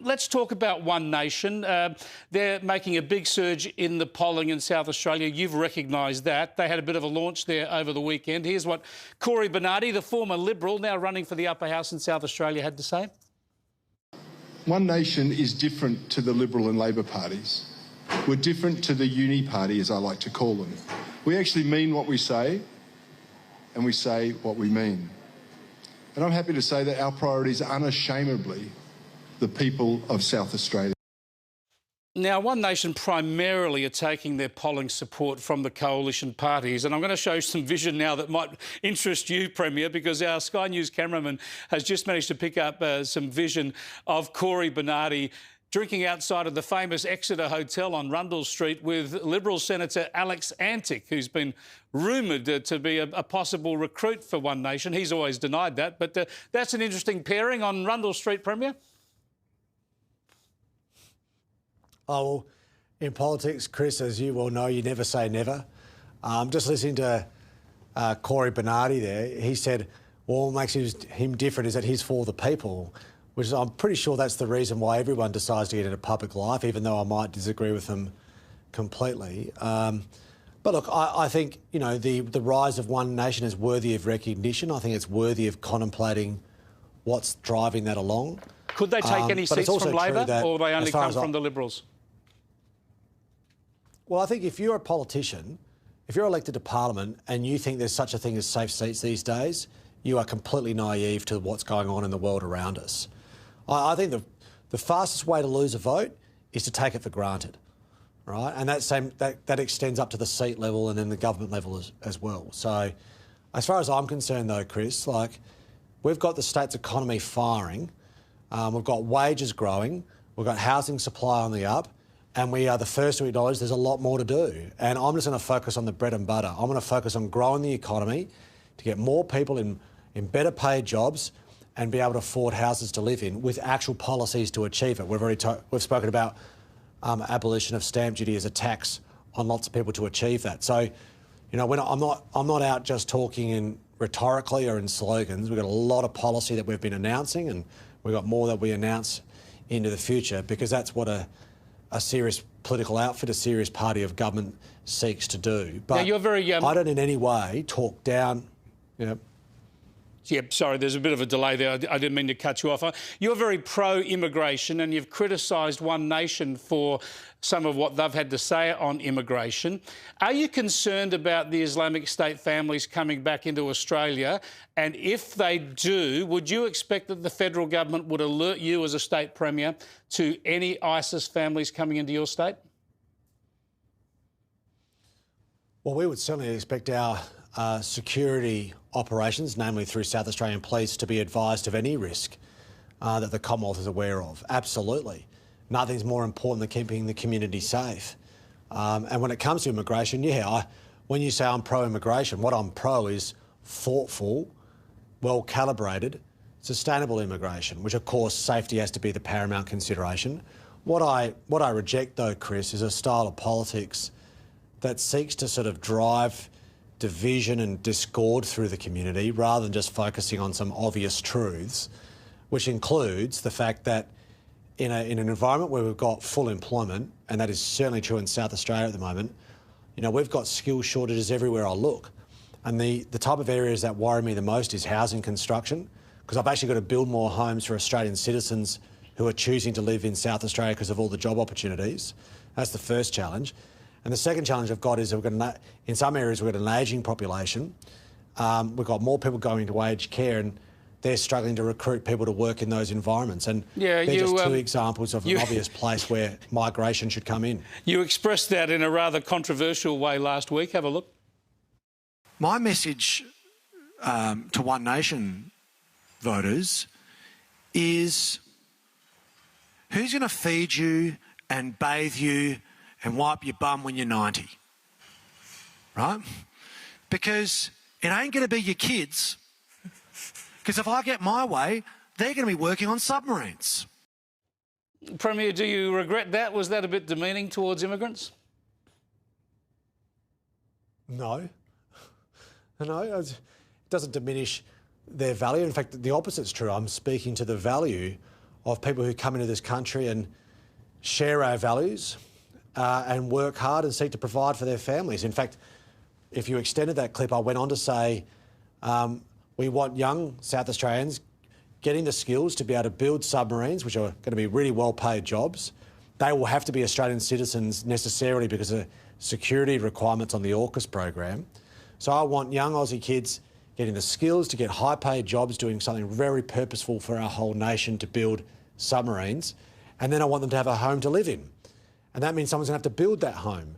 let's talk about One Nation. They're making a big surge in the polling in South Australia. You've recognised that. They had a bit of a launch there over the weekend. Here's what Cory Bernardi, the former Liberal, now running for the upper house in South Australia, had to say. One Nation is different to the Liberal and Labor parties. We're different to the uni party, as I like to call them. We actually mean what we say, and we say what we mean. And I'm happy to say that our priorities are unashamedly the people of South Australia. Now, One Nation primarily are taking their polling support from the coalition parties, and I'm going to show some vision now that might interest you, Premier, because our Sky News cameraman has just managed to pick up some vision of Cory Bernardi drinking outside of the famous Exeter Hotel on Rundle Street with Liberal Senator Alex Antic, who's been rumoured to be a possible recruit for One Nation. He's always denied that, but that's an interesting pairing on Rundle Street, Premier. Oh, well, in politics, Chris, as you well know, you never say never. Just listening to Cory Bernardi there, he said, well, what makes him different is that he's for the people, which is, I'm pretty sure that's the reason why everyone decides to get into public life, even though I might disagree with them completely. But look, I think, you know, the rise of One Nation is worthy of recognition. I think it's worthy of contemplating what's driving that along. Could they take any seats from Labor, or they only come from the Liberals? Well, I think if you're a politician, if you're elected to Parliament and you think there's such a thing as safe seats these days, you are completely naive to what's going on in the world around us. I think the fastest way to lose a vote is to take it for granted, right? And that extends up to the seat level and then the government level as well. So as far as I'm concerned, though, Chris, like, we've got the state's economy firing, we've got wages growing, we've got housing supply on the up, and we are the first to acknowledge there's a lot more to do. And I'm just going to focus on the bread and butter. I'm going to focus on growing the economy to get more people in better paid jobs and be able to afford houses to live in with actual policies to achieve it. We've spoken about abolition of stamp duty as a tax on lots of people to achieve that. So, you know, I'm not out just talking in rhetorically or in slogans. We've got a lot of policy that we've been announcing, and we've got more that we announce into the future, because that's what a serious political outfit, a serious party of government seeks to do. But now, you're very, I don't in any way talk down, you know. Yeah, sorry, there's a bit of a delay there. I didn't mean to cut you off. You're very pro-immigration, and you've criticised One Nation for some of what they've had to say on immigration. Are you concerned about the Islamic State families coming back into Australia? And if they do, would you expect that the federal government would alert you as a state premier to any ISIS families coming into your state? Well, we would certainly expect our security operations, namely through South Australian Police, to be advised of any risk that the Commonwealth is aware of. Absolutely. Nothing's more important than keeping the community safe. And when it comes to immigration, when you say I'm pro-immigration, what I'm pro is thoughtful, well-calibrated, sustainable immigration, which of course safety has to be the paramount consideration. What I reject, though, Chris, is a style of politics that seeks to sort of drive division and discord through the community rather than just focusing on some obvious truths, which includes the fact that in an environment where we've got full employment, and that is certainly true in South Australia at the moment, you know, we've got skill shortages everywhere I look. And the type of areas that worry me the most is housing construction, because I've actually got to build more homes for Australian citizens who are choosing to live in South Australia because of all the job opportunities. That's the first challenge. And the second challenge I've got is in some areas we've got an ageing population. We've got more people going into aged care, and they're struggling to recruit people to work in those environments. And they're just two examples of an obvious place where migration should come in. You expressed that in a rather controversial way last week. Have a look. My message to One Nation voters is, who's going to feed you and bathe you and wipe your bum when you're 90, right? Because it ain't going to be your kids. Because if I get my way, they're going to be working on submarines. Premier, do you regret that? Was that a bit demeaning towards immigrants? No. No, it doesn't diminish their value. In fact, the opposite's true. I'm speaking to the value of people who come into this country and share our values and work hard and seek to provide for their families. In fact, if you extended that clip, I went on to say we want young South Australians getting the skills to be able to build submarines, which are going to be really well-paid jobs. They will have to be Australian citizens necessarily because of security requirements on the AUKUS program. So I want young Aussie kids getting the skills to get high-paid jobs doing something very purposeful for our whole nation to build submarines. And then I want them to have a home to live in. And that means someone's going to have to build that home.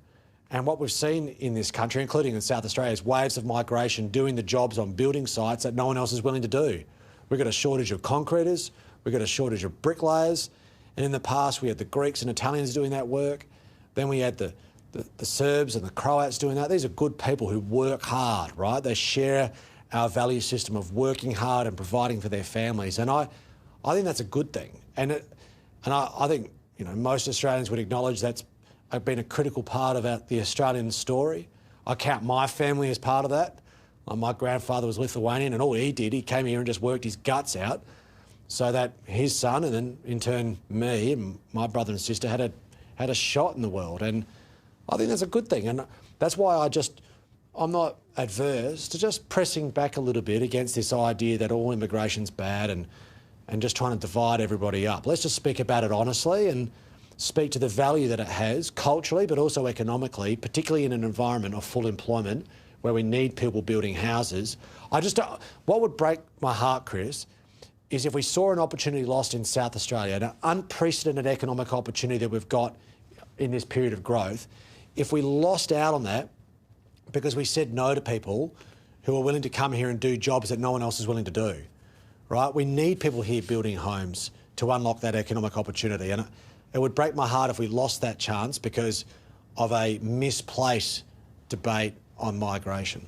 And what we've seen in this country, including in South Australia, is waves of migration doing the jobs on building sites that no one else is willing to do. We've got a shortage of concreters, we've got a shortage of bricklayers, and in the past we had the Greeks and Italians doing that work. Then we had the Serbs and the Croats doing that. These are good people who work hard, right? They share our value system of working hard and providing for their families. And I think that's a good thing. And I think, you know, most Australians would acknowledge that's been a critical part of the Australian story. I count my family as part of that. My grandfather was Lithuanian, and all he did, he came here and just worked his guts out so that his son, and then in turn me and my brother and sister had a shot in the world. And I think that's a good thing. And that's why I'm not adverse to just pressing back a little bit against this idea that all immigration's bad and just trying to divide everybody up. Let's just speak about it honestly and speak to the value that it has culturally, but also economically, particularly in an environment of full employment where we need people building houses. What would break my heart, Chris, is if we saw an opportunity lost in South Australia, an unprecedented economic opportunity that we've got in this period of growth, if we lost out on that because we said no to people who are willing to come here and do jobs that no one else is willing to do, right? We need people here building homes to unlock that economic opportunity. And it would break my heart if we lost that chance because of a misplaced debate on migration.